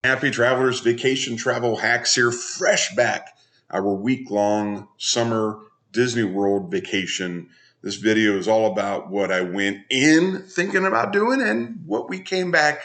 Happy travelers, vacation travel hacks here, fresh back our week-long summer Disney World vacation. This video is all about what I went in thinking about doing and what we came back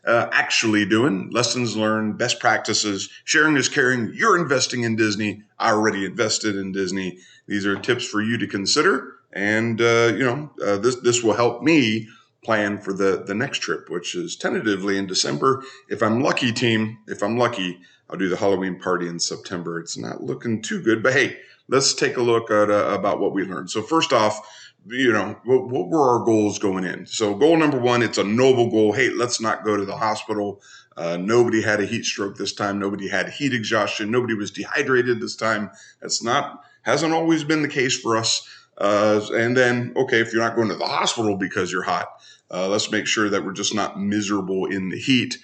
actually doing. Lessons learned, best practices, sharing is caring. You're investing in Disney. I already invested in Disney. These are tips for you to consider, and this will help me plan for the next trip, which is tentatively in December. If I'm lucky, team, I'll do the Halloween party in September. It's not looking too good, but hey, let's take a look at about what we learned. So first off, what were our goals going in? So goal number one, it's a noble goal. Hey, let's not go to the hospital. Nobody had a heat stroke this time. Nobody had heat exhaustion. Nobody was dehydrated this time. Hasn't always been the case for us. And then, okay, if you're not going to the hospital because you're hot, let's make sure that we're just not miserable in the heat.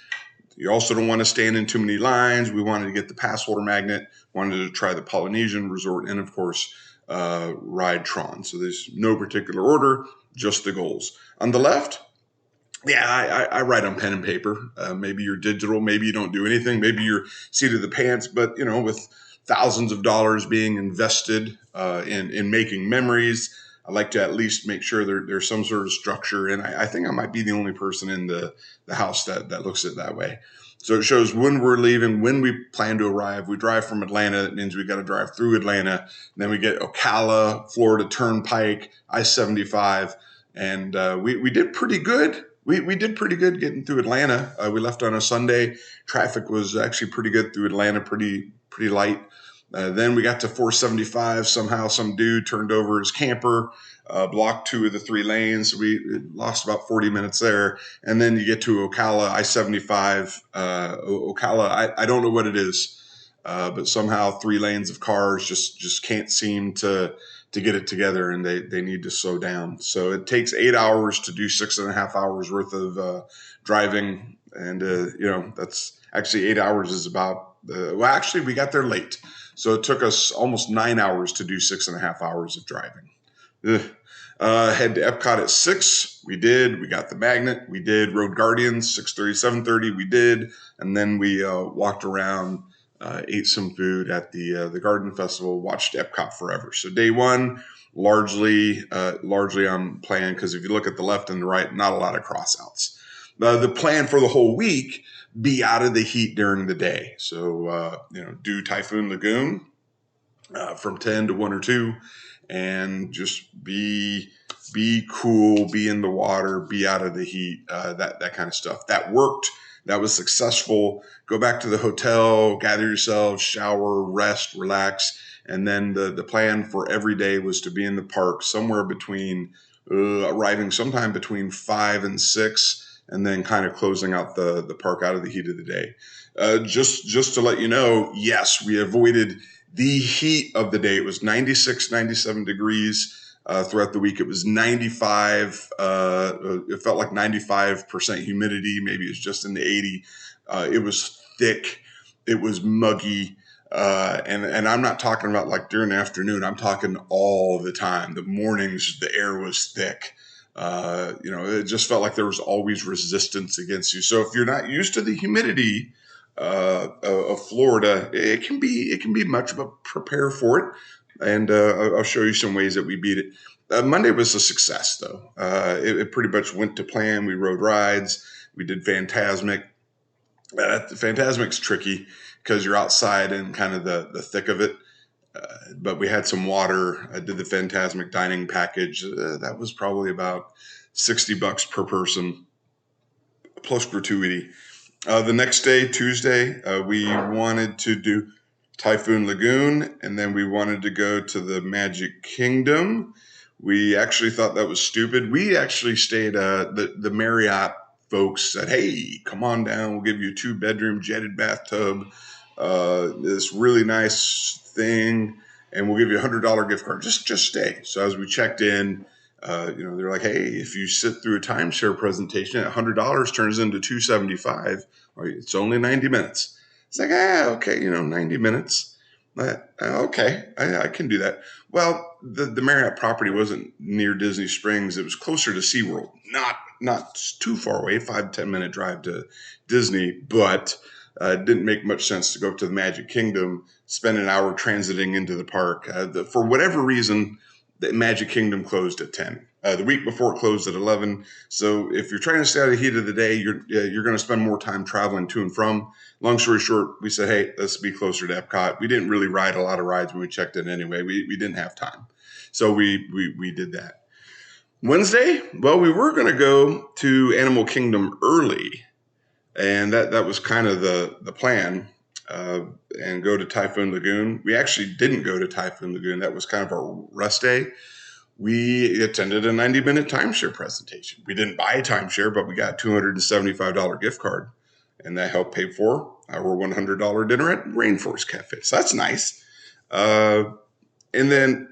You also don't want to stand in too many lines. We wanted to get the passholder magnet, wanted to try the Polynesian resort, and of course, ride Tron. So there's no particular order, just the goals. On the left, I write on pen and paper. Maybe you're digital, maybe you don't do anything, maybe you're seat of the pants, but with thousands of dollars being invested in making memories, I like to at least make sure there's some sort of structure. And I think I might be the only person in the house that looks at it that way. So it shows when we're leaving, when we plan to arrive. We drive from Atlanta. That means we got to drive through Atlanta. Then we get Ocala, Florida Turnpike, I-75. And we did pretty good. We did pretty good getting through Atlanta. We left on a Sunday. Traffic was actually pretty good through Atlanta, pretty light. Then we got to 475. Somehow some dude turned over his camper, blocked 2 of the 3 lanes. So we lost about 40 minutes there. And then you get to Ocala, I-75. Ocala, I don't know what it is, but somehow 3 lanes of cars just can't seem to get it together, and they need to slow down. So it takes 8 hours to do 6.5 hours worth of driving. And, that's actually 8 hours is about, actually we got there late. So it took us almost 9 hours to do 6.5 hours of driving. Head to Epcot at 6. We did. We got the magnet. We did. Road Guardians, 6:30, 7:30. We did. And then we walked around, ate some food at the Garden Festival, watched Epcot forever. So day one, largely on plan, because if you look at the left and the right, not a lot of crossouts. The plan for the whole week, be out of the heat during the day. So, do Typhoon Lagoon from 10 to 1 or 2, and just be cool, be in the water, be out of the heat, that kind of stuff. That worked. That was successful. Go back to the hotel, gather yourselves, shower, rest, relax. And then the plan for every day was to be in the park somewhere between arriving sometime between 5 and 6. And then kind of closing out the park out of the heat of the day. Just to let you know, yes, we avoided the heat of the day. It was 96, 97 degrees throughout the week. It was 95. It felt like 95% humidity. Maybe it's just in the 80. It was thick. It was muggy. And I'm not talking about like during the afternoon. I'm talking all the time. The mornings, the air was thick. It just felt like there was always resistance against you. So if you're not used to the humidity of Florida, it can be much, but prepare for it. And I'll show you some ways that we beat it. Monday was a success, though. It pretty much went to plan. We rode rides. We did Fantasmic. Fantasmic's tricky because you're outside in kind of the thick of it. But we had some water. I did the Fantasmic dining package. That was probably about $60 per person, plus gratuity. The next day, Tuesday, we wanted to do Typhoon Lagoon, and then we wanted to go to the Magic Kingdom. We actually thought that was stupid. We actually stayed, the Marriott folks said, hey, come on down. We'll give you a 2-bedroom jetted bathtub, this really nice thing, and we'll give you $100 gift card. Just stay. So as we checked in, they're like, hey, if you sit through a timeshare presentation, $100 turns into $275. Or it's only 90 minutes. It's like, okay, 90 minutes. Okay, I can do that. Well, the Marriott property wasn't near Disney Springs. It was closer to SeaWorld. Not too far away, 5-10 minute drive to Disney, but It didn't make much sense to go up to the Magic Kingdom, spend an hour transiting into the park. For whatever reason, the Magic Kingdom closed at 10. The week before it closed at 11. So if you're trying to stay out of the heat of the day, you're going to spend more time traveling to and from. Long story short, we said, hey, let's be closer to Epcot. We didn't really ride a lot of rides when we checked in anyway. We didn't have time. So we did that. Wednesday, well, we were going to go to Animal Kingdom early, and that was kind of the plan, and go to Typhoon Lagoon. We actually didn't go to Typhoon Lagoon. That was kind of our rest day. We attended a 90-minute timeshare presentation. We didn't buy a timeshare, but we got a $275 gift card, and that helped pay for our $100 dinner at Rainforest Cafe. So that's nice. And then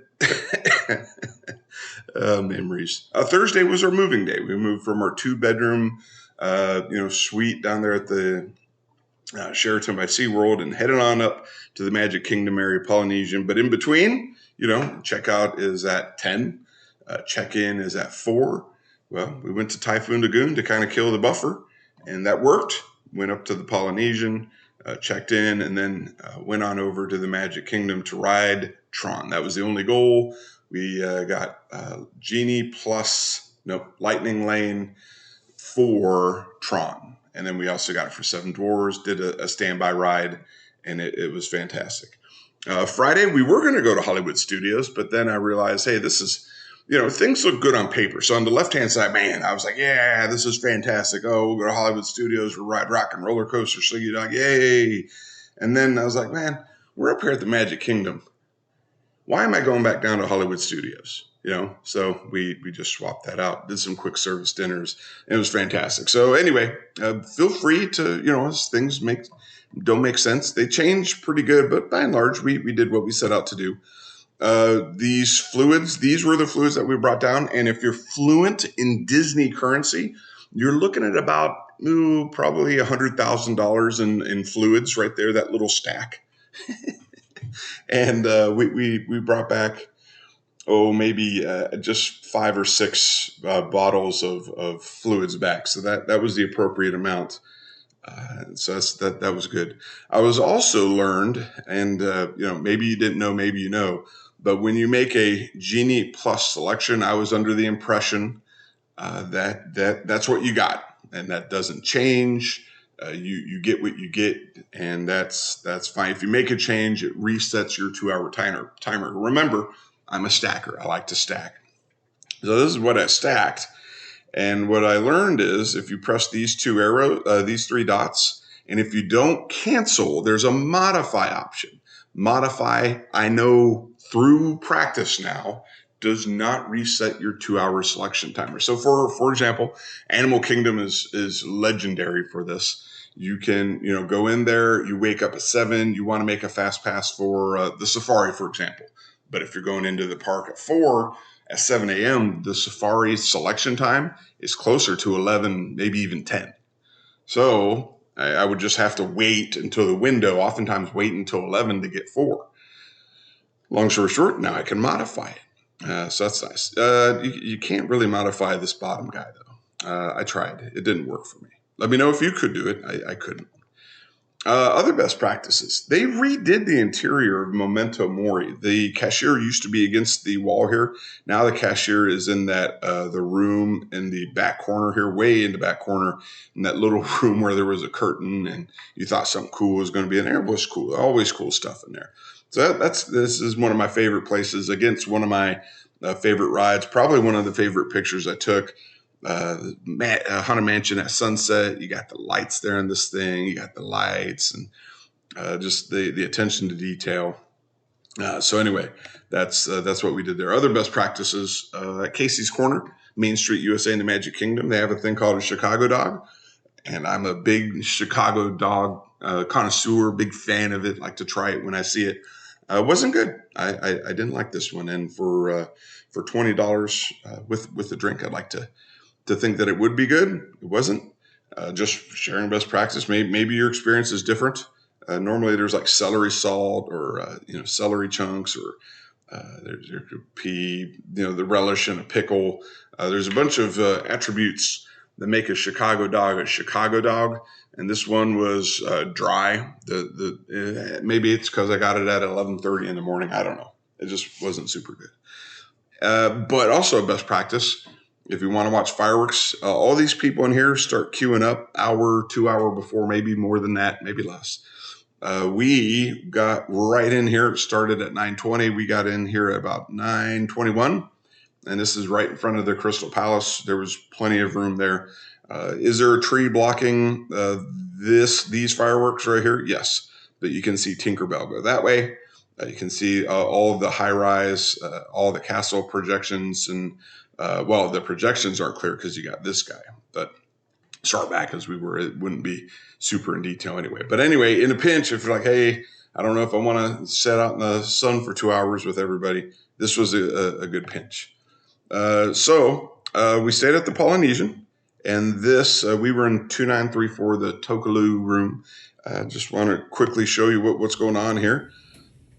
memories. Thursday was our moving day. We moved from our 2-bedroom, suite down there at the Sheraton by SeaWorld and headed on up to the Magic Kingdom area, Polynesian. But in between, checkout is at 10. Check-in is at 4. Well, we went to Typhoon Lagoon to kind of kill the buffer, and that worked. Went up to the Polynesian, checked in, and then went on over to the Magic Kingdom to ride Tron. That was the only goal. We got Genie plus Lightning Lane for Tron. And then we also got it for Seven Dwarfs, did a standby ride, and it was fantastic. Friday, we were going to go to Hollywood Studios, but then I realized, hey, this is, things look good on paper. So on the left-hand side, man, I was like, yeah, this is fantastic. Oh, we'll go to Hollywood Studios, we'll ride Rock and Roller Coaster, Slinky Dog, yay. And then I was like, man, we're up here at the Magic Kingdom. Why am I going back down to Hollywood Studios? So we just swapped that out, did some quick service dinners, and it was fantastic. So anyway, feel free to, as things don't make sense, they change pretty good, but by and large, we did what we set out to do. These were the fluids that we brought down. And if you're fluent in Disney currency, you're looking at about probably $100,000 in fluids right there, that little stack. And we brought back, maybe just 5 or 6 bottles of fluids back. So that was the appropriate amount. So that was good. I was also learned, and maybe you didn't know, maybe you know, but when you make a Genie Plus selection, I was under the impression that's what you got, and that doesn't change. You get what you get, and that's fine. If you make a change, it resets your 2-hour timer. Remember, I'm a stacker. I like to stack. So this is what I stacked. And what I learned is if you press these 3 dots, and if you don't cancel, there's a modify option. Modify, I know through practice now, does not reset your 2-hour selection timer. So for example, Animal Kingdom is legendary for this. You can, go in there, you wake up at 7, you want to make a fast pass for the safari, for example. But if you're going into the park at 4, at 7 a.m., the safari selection time is closer to 11, maybe even 10. So I would just have to wait until the window, oftentimes wait until 11 to get 4. Long story short, now I can modify it. So that's nice. You can't really modify this bottom guy, though. I tried. It didn't work for me. Let me know if you could do it. I couldn't. Other best practices. They redid the interior of Memento Mori. The cashier used to be against the wall here. Now the cashier is in that the room in the back corner here, way in the back corner, in that little room where there was a curtain and you thought something cool was going to be in there. It was cool. Always cool stuff in there. So this is one of my favorite places, against one of my favorite rides, probably one of the favorite pictures I took. Haunted Mansion at sunset. You got the lights there in this thing. You got the lights and just the attention to detail. So anyway, that's what we did there. Other best practices at Casey's Corner, Main Street, USA, in the Magic Kingdom. They have a thing called a Chicago dog, and I'm a big Chicago dog connoisseur, big fan of it. Like to try it when I see it. It wasn't good. I didn't like this one, and for $20 with the drink, I'd like to think that it would be good. It wasn't. Just sharing best practice. Maybe your experience is different. Normally there's like celery salt or celery chunks, or there could be the relish in a pickle. There's a bunch of attributes that make a Chicago dog, and this one was dry. Maybe it's because I got it at 11:30 in the morning. I don't know. It just wasn't super good. But also a best practice, if you want to watch fireworks, all these people in here start queuing up hour, 2 hour before, maybe more than that, maybe less. We got right in here. It started at 9:20. We got in here at about 9:21. And this is right in front of the Crystal Palace. There was plenty of room there. Is there a tree blocking these fireworks right here? Yes, but you can see Tinkerbell go that way. You can see all of the high-rise, all the castle projections, and well, the projections aren't clear because you got this guy. But start back as we were, it wouldn't be super in detail anyway. But anyway, in a pinch, if you're like, hey, I don't know if I want to sit out in the sun for 2 hours with everybody, this was a good pinch. So we stayed at the Polynesian, and this we were in 2934, the Tokaloo room. Just want to quickly show you what's going on here.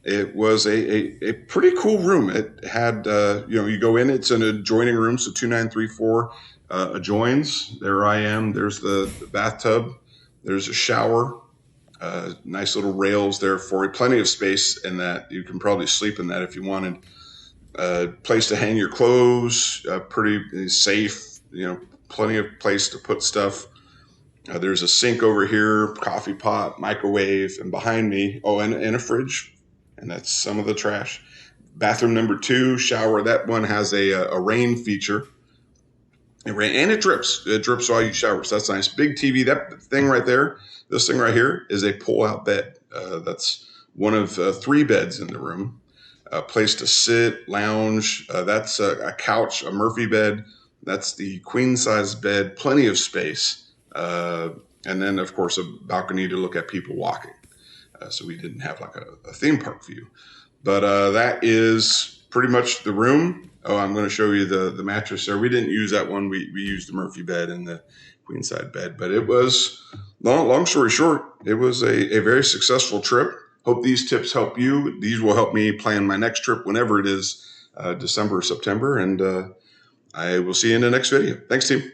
It was a pretty cool room. It had you go in, it's an adjoining room, so 2934 adjoins. There I am. There's the bathtub. There's a shower. Nice little rails there for it. Plenty of space in that. You can probably sleep in that if you wanted. Place to hang your clothes, pretty safe, plenty of place to put stuff. There's a sink over here, coffee pot, microwave, and behind me, and a fridge, and that's some of the trash. Bathroom number 2, shower. That one has a rain feature. And it drips. It drips while you shower, so that's nice. Big TV. That thing right there, this thing right here is a pull-out bed. That's one of 3 beds in the room. A place to sit, lounge. That's a couch, a Murphy bed. That's the queen size bed, plenty of space. And then, of course, a balcony to look at people walking. So we didn't have like a theme park view. But that is pretty much the room. Oh, I'm going to show you the mattress there. We didn't use that one. We used the Murphy bed and the queen side bed. But it was, long story short, it was a very successful trip. Hope these tips help you. These will help me plan my next trip whenever it is, December or September. And I will see you in the next video. Thanks, team.